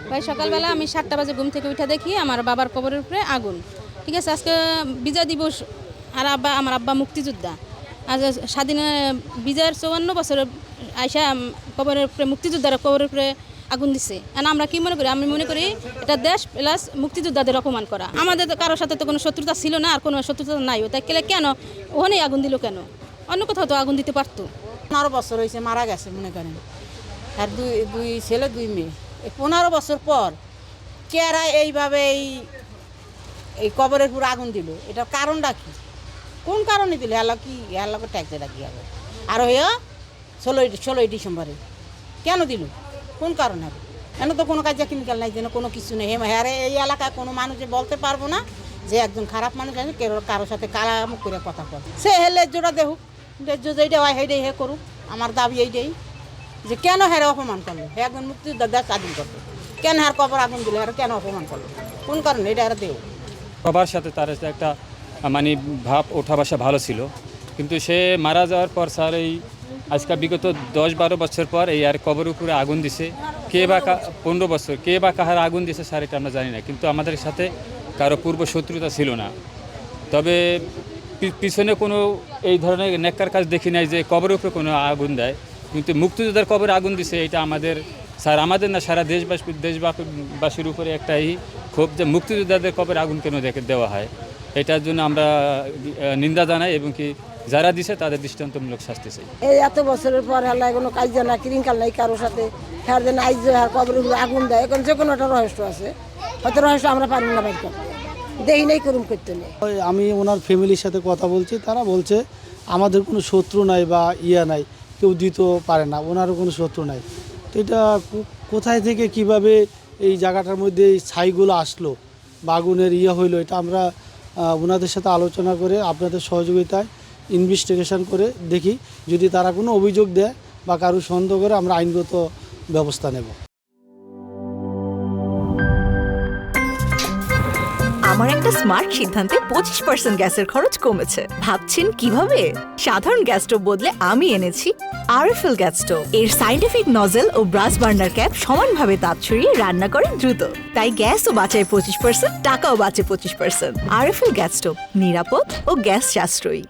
ভাই সকালবেলা আমি 7টা বাজে ঘুম থেকে উঠে দেখি আমার বাবার কবরের উপরে আগুন। ঠিক আছে, আজকে বিজয় দিবস আর আমার আব্বা মুক্তিযোদ্ধা। আজ স্বাধীন বিজয়ের 54 বছরের আইসা কবরের উপরে মুক্তিযোদ্ধারা কবরের উপরে আগুন দিছে। আর আমরা কি মনে করি? আমি মনে করি এটা দেশ প্লাস মুক্তিযোদ্ধাদের অপমান করা। আমাদের তো কারোর সাথে তো কোনো শত্রুতা ছিল না, আর কোনো শত্রুতা নাই। তাই কেন ওখানেই আগুন দিল কেন? অন্য কোথাও তো আগুন দিতে পারতো। 15 বছর হয়েছে মারা গেছে মনে করেন, আর দুই ছেলে 2 মেয়ে। এই 15 বছর পর কেরা এইভাবে এই কবরের পুরো আগুন দিল, এটার কারণটা কি? কোন কারণে দিল? কি আল্লাহকে ট্যাক্সে রাখি হবে আর হইয়া 16ই ডিসেম্বরে কেন দিল? কোন কারণে হবে? কেন তো কোনো কাজে কেমিক্যাল নাই, যেন কোনো কিছু নেই। হ্যাঁ, এই এলাকায় কোনো মানুষে বলতে পারবো না যে একজন খারাপ মানুষ আছে কারোর সাথে কালামুখ করে কথা বলে। সে হেলে জোড়া দেখুক, যেইটা হয় সেইটাই হে করুক। আমার দাবি এইটাই যে কেন হ্যাঁ অপমান করলো? হ্যাঁ একজন মুক্তিযোদ্ধা দেশ স্বাধীন করলো, কেন হ্যাঁ কবর আগুন দিল? হ্যাঁ কেন অপমান করলো? কোন কারণে? এটা আর দেও সবার সাথে তার একটা মানে ভাব ওঠা বসা ভালো ছিল, কিন্তু সে মারা যাওয়ার পর স্যার এই আজকাল বিগত 10-12 বছর পর এই আর কবর উপরে আগুন দিছে। কে বা 15 বছর কে বা কাহার আগুন দিছে স্যার এটা আমরা জানি না, কিন্তু আমাদের সাথে কারো পূর্ব শত্রুতা ছিল না। তবে পিছনে কোনো এই ধরনের নেককার কাজ দেখি নাই যে কবরের উপরে কোনো আগুন দেয়, কিন্তু মুক্তিযোদ্ধার কবরে আগুন দিছে। এটা আমাদের স্যার আমাদের না সারা দেশবাসীর উপরে একটাই ক্ষোভ যে মুক্তিযোদ্ধাদের কবরে আগুন কেন দেওয়া হয়। এটার জন্য আমরা নিন্দা জানাই এবং কি যারা দিছে তাদের দৃষ্টান্তমূলক শাস্তি চাই। এই এত বছরের পর হেলা কোনো কাজ জানা কিরিঙ্কাল নাই কারোর সাথে, হ্যাঁ যেন আইজ কবরের উপরে আগুন দেয়। এখন যে কোনো একটা রহস্য আছে, হয়তো রহস্য আমরা পারি না বাইর করতে, দেখি নেই করুম করতে নেই। আমি ওনার ফ্যামিলির সাথে কথা বলছি, তারা বলছে আমাদের কোনো শত্রু নাই বা নাই, কেউ দিতেও পারে না, ওনারও কোনো শত্রু নাই। তো এটা কোথায় থেকে কিভাবে এই জায়গাটার মধ্যে এই ছাইগুলো আসলো বা আগুনের হইলো, এটা আমরা ওনাদের সাথে আলোচনা করে আপনাদের সহযোগিতায় ইনভেস্টিগেশন করে দেখি, যদি তারা কোনো অভিযোগ দেয় বা কারো সন্দেহ করে আমরা আইনগত ব্যবস্থা নেব। আমার একটা স্মার্ট সিদ্ধান্তে 25% গ্যাসের খরচ কমেছে। ভাবছেন কিভাবে? সাধারণ গ্যাস স্টোভ বদলে আমি এনেছি আরএফএল গ্যাস স্টোভ। এর সাইন্টিফিক নজল ও ব্রাস বার্নার ক্যাপ সমানভাবে তাপ ছড়িয়ে রান্না করে দ্রুত, তাই গ্যাসও বাঁচায় 25%, টাকাও বাঁচে 25%। আরএফএল গ্যাস স্টোভ নিরাপদ ও গ্যাস সাশ্রয়ী।